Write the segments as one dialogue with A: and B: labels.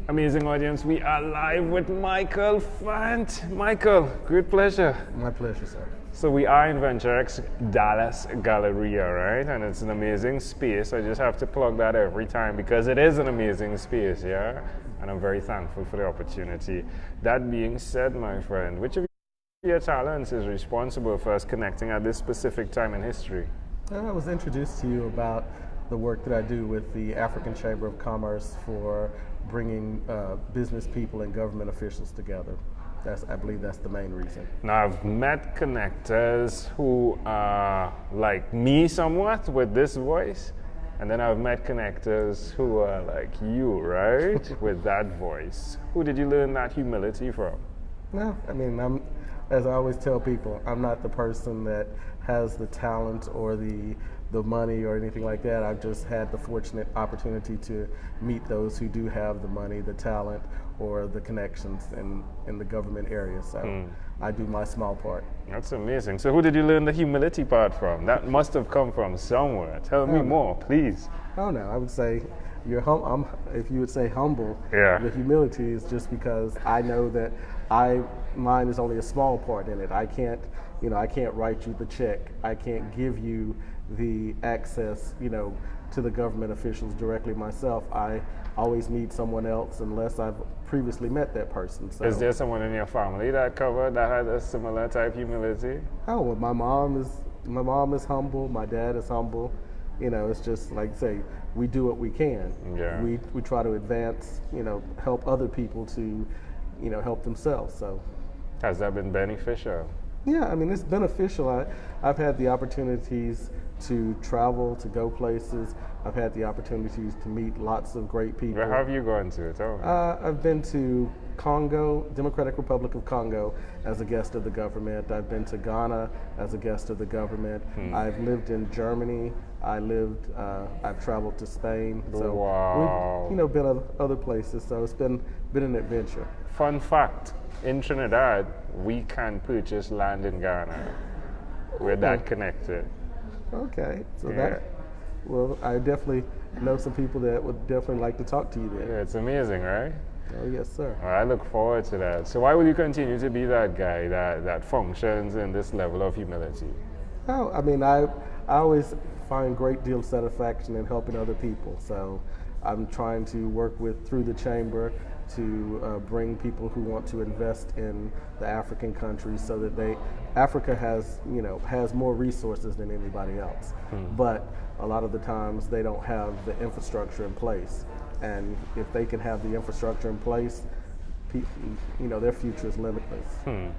A: Amazing audience, we are live with Michael Fant. Michael, great pleasure.
B: My pleasure, sir.
A: So we are in VentureX Dallas Galleria, right? And it's an amazing space. I just have to plug that every time because it is an amazing space, yeah? And I'm very thankful for the opportunity. That being said, my friend, which of your talents is responsible for us connecting at this specific time in history?
B: I was introduced to you about the work that I do with the African Chamber of Commerce for bringing business people and government officials together. I believe that's the main reason.
A: Now, I've met connectors who are like me somewhat with this voice, and then I've met connectors who are like you, right? With that voice. Who did you learn that humility from?
B: No, I mean, as I always tell people, I'm not the person that has the talent or the money or anything like that. I've just had the fortunate opportunity to meet those who do have the money, the talent, or the connections in the government area. So I do my small part.
A: That's amazing. So who did you learn the humility part from? That must have come from somewhere. Tell me more, please.
B: Oh no, I would say if you would say humble,
A: yeah.
B: The humility is just because I know that mine is only a small part in it. I can't write you the check. I can't give you the access, to the government officials directly myself. I always need someone else unless I've previously met that person. So,
A: is there someone in your family that had a similar type humility?
B: Oh, well, my mom is humble. My dad is humble. It's just like say we do what we can.
A: Yeah.
B: We try to advance. Help other people to, help themselves. So.
A: Has that been beneficial?
B: Yeah, I mean, it's beneficial. I've had the opportunities to travel, to go places. I've had the opportunities to meet lots of great people.
A: Where have you gone to? Tell me.
B: I've been to Congo, Democratic Republic of Congo, as a guest of the government. I've been to Ghana as a guest of the government. I've lived in Germany. I've traveled to Spain. So
A: wow.
B: We've, been other places. So it's been an adventure.
A: Fun fact. In Trinidad, we can purchase land in Ghana. We're that connected.
B: Okay, so
A: yeah.
B: I definitely know some people that would definitely like to talk to you there.
A: Yeah, it's amazing, right?
B: Oh, yes, sir.
A: Well, I look forward to that. So why will you continue to be that guy that functions in this level of humility?
B: Oh, I mean, I always find great deal of satisfaction in helping other people. So I'm trying to work through the chamber to bring people who want to invest in the African countries so that Africa has more resources than anybody else. But a lot of the times they don't have the infrastructure in place. And if they can have the infrastructure in place, their future is limitless.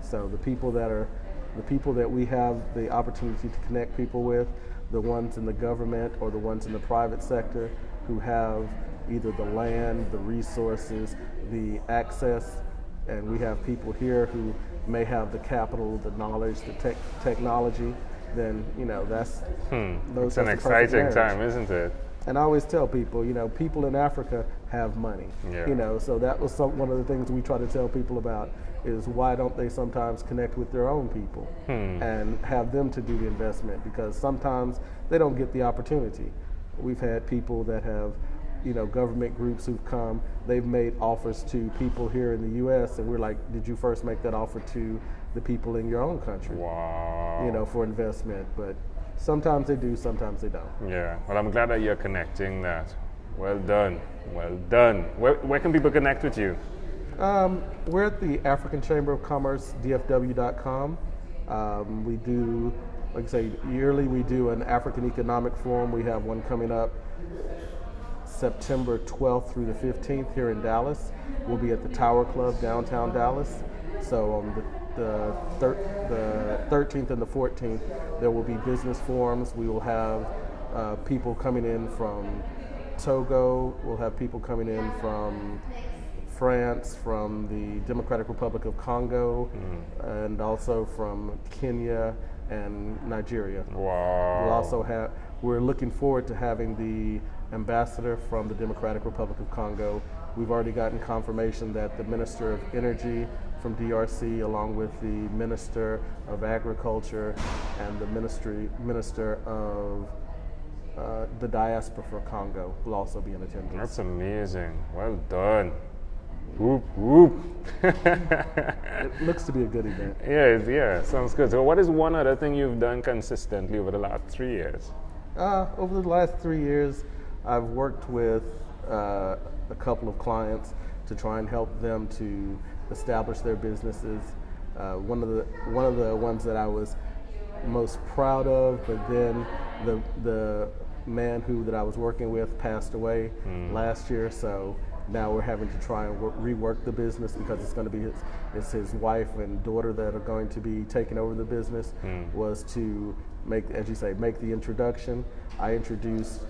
B: So the people that we have the opportunity to connect people with, the ones in the government or the ones in the private sector who have either the land, the resources, the access, and we have people here who may have the capital, the knowledge, the technology, then that's
A: it's an exciting time, isn't it?
B: And I always tell people, people in Africa have money.
A: Yeah.
B: So that was one of the things we try to tell people about is why don't they sometimes connect with their own people and have them to do the investment, because sometimes they don't get the opportunity. We've had people that have government groups who've come, they've made offers to people here in the U.S. and we're like, did you first make that offer to the people in your own country?
A: Wow.
B: For investment. But sometimes they do, sometimes they don't.
A: Yeah, well, I'm glad that you're connecting that. Well done, well done. Where can people connect with you?
B: We're at the African Chamber of Commerce, dfw.com. We do, like I say, yearly we do an African Economic Forum. We have one coming up September 12th through the 15th here in Dallas. We'll be at the Tower Club, downtown Dallas. So on the 13th and the 14th, there will be business forums. We will have people coming in from Togo. We'll have people coming in from France, from the Democratic Republic of Congo, and also from Kenya and Nigeria.
A: Wow.
B: We're looking forward to having the ambassador from the Democratic Republic of Congo. We've already gotten confirmation that the Minister of Energy from DRC, along with the Minister of Agriculture and the Minister of the Diaspora for Congo will also be in attendance.
A: That's amazing. Well done. Whoop, whoop.
B: It looks to be a good event.
A: Yeah, sounds good. So what is one other thing you've done consistently over the last 3 years?
B: Over the last 3 years, I've worked with a couple of clients to try and help them to establish their businesses. One of the ones that I was most proud of, but then the man that I was working with passed away last year, so now we're having to try and rework the business because it's going to be his wife and daughter that are going to be taking over the business. Was to make, as you say, make the introduction. I introduced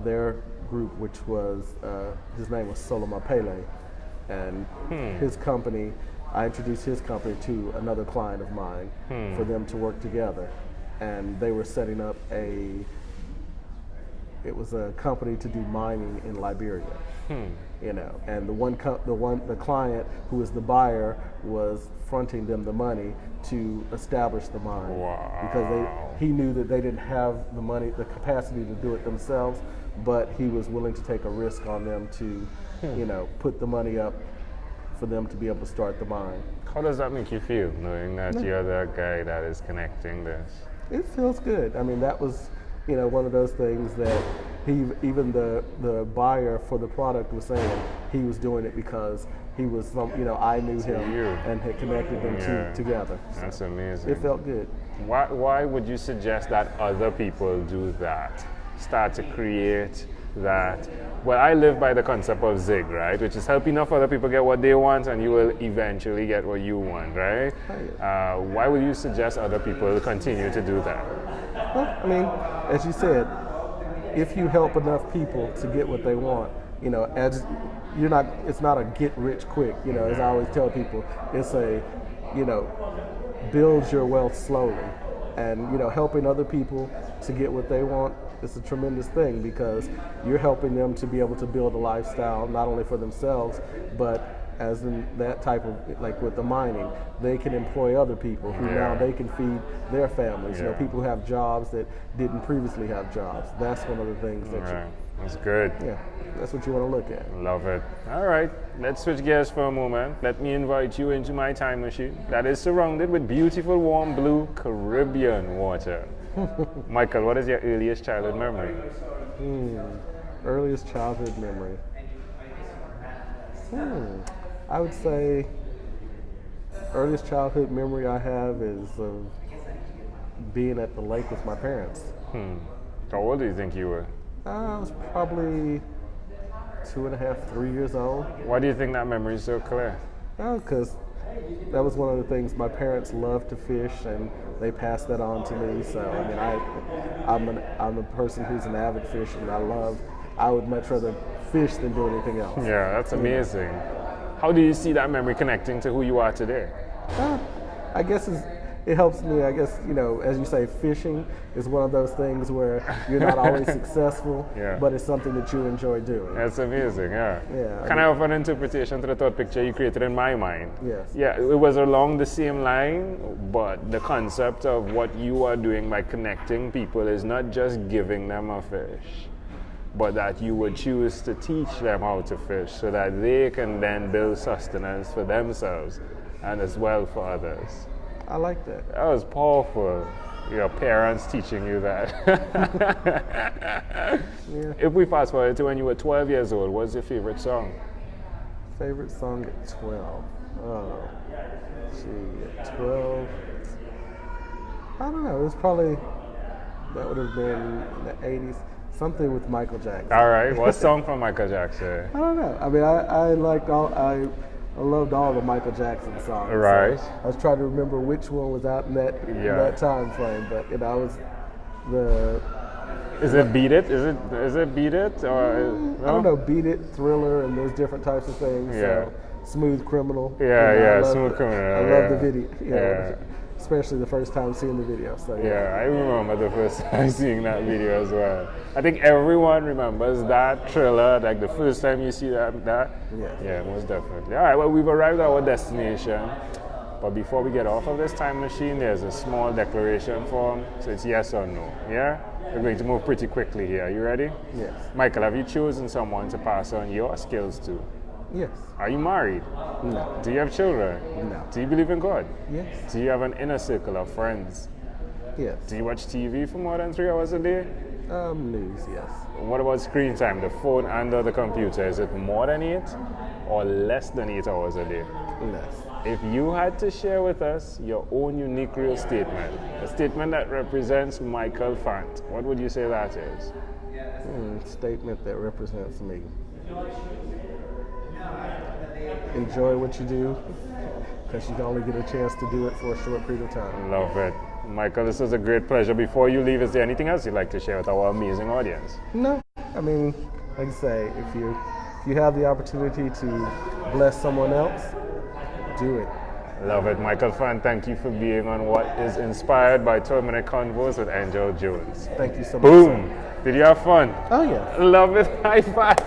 B: their group, which was his name was Solomon Pele, and his company. I introduced his company to another client of mine for them to work together, and they were setting up it was a company to do mining in Liberia. You know, and the client who was the buyer was fronting them the money to establish the mine.
A: Wow.
B: Because he knew that they didn't have the money, the capacity to do it themselves, but he was willing to take a risk on them to, you know, put the money up for them to be able to start the mine.
A: How does that make you feel, knowing that you're the guy that is connecting this?
B: It feels good. I mean, that was, you know, one of those things that even the buyer for the product was saying he was doing it because he was I knew him and had connected them together.
A: That's amazing.
B: It felt good.
A: Why would you suggest that other people do that? Start to create that. Well, I live by the concept of ZIG, right? Which is help enough other people get what they want and you will eventually get what you want, right? Why would you suggest other people continue to do that?
B: Well, I mean, as you said, if you help enough people to get what they want, you know, it's not a get rich quick, you know, as I always tell people, it's a, you know, build your wealth slowly. And, you know, helping other people to get what they want is a tremendous thing because you're helping them to be able to build a lifestyle, not only for themselves, but as in that type of, like with the mining, they can employ other people who now they can feed their families. You know, people who have jobs that didn't previously have jobs. That's one of the things that
A: that's good.
B: Yeah, that's what you want to look at.
A: Love it. All right, let's switch gears for a moment. Let me invite you into my time machine that is surrounded with beautiful, warm, blue Caribbean water. Michael, what is your earliest childhood memory?
B: Earliest childhood memory. I would say earliest childhood memory I have is of being at the lake with my parents.
A: How old do you think you were?
B: I was probably 2.5, 3 years old.
A: Why do you think that memory is so clear?
B: Because that was one of the things. My parents loved to fish, and they passed that on to me. So I mean, I'm a person who's an avid fisher, and I would much rather fish than do anything else.
A: Yeah, that's amazing. How do you see that memory connecting to who you are today?
B: I guess it helps me. I guess, you know, as you say, fishing is one of those things where you're not always successful, but it's something that you enjoy doing.
A: That's amazing, Can I offer an interpretation to the thought picture you created in my mind?
B: Yes.
A: Yeah, it was along the same line, but the concept of what you are doing by connecting people is not just giving them a fish, but that you would choose to teach them how to fish so that they can then build sustenance for themselves and as well for others.
B: I like that.
A: That was powerful. Your parents teaching you that. If we fast forward to when you were 12 years old, what's your favorite song?
B: Favorite song at 12? Oh, gee, at 12? I don't know. It was probably, that would have been the 80s. Something with Michael Jackson.
A: All right. What song from Michael Jackson?
B: I don't know. I mean, I loved all the Michael Jackson songs.
A: Right.
B: So I was trying to remember which one was out in that time frame, but you know, I was the.
A: Is it Beat It? Is it Beat It or? No?
B: I don't know. Beat It, Thriller, and there's different types of things.
A: Yeah.
B: So, Smooth Criminal.
A: Smooth Criminal.
B: I love the video. You know, especially the first time seeing the video. So
A: I remember the first time seeing that video as well. I think everyone remembers that Thriller, like the first time you see that. Yeah, most definitely. All right, well, we've arrived at our destination. But before we get off of this time machine, there's a small declaration form. So it's yes or no. Yeah? We're going to move pretty quickly here. Are you ready?
B: Yes.
A: Michael, have you chosen someone to pass on your skills to?
B: Yes.
A: Are you married?
B: No.
A: Do you have children?
B: No.
A: Do you believe in God?
B: Yes.
A: Do you have an inner circle of friends?
B: Yes.
A: Do you watch TV for more than 3 hours a day?
B: News, yes.
A: What about screen time, the phone and or the computer? Is it more than 8 or less than 8 hours a day?
B: Less.
A: If you had to share with us your own unique real statement, a statement that represents Michael Fant, what would you say that is?
B: Statement that represents me. Enjoy what you do, because you can only get a chance to do it for a short period of time.
A: Love it. Michael, this was a great pleasure. Before you leave, is there anything else you'd like to share with our amazing audience?
B: No, I mean, like I say, if you have the opportunity to bless someone else, do it.
A: Love it. Michael Fant, thank you for being on what is inspired by 12-minute convos with Angel Jones.
B: Thank you so much.
A: Boom. Did you have fun?
B: Oh, yeah.
A: Love it. High five.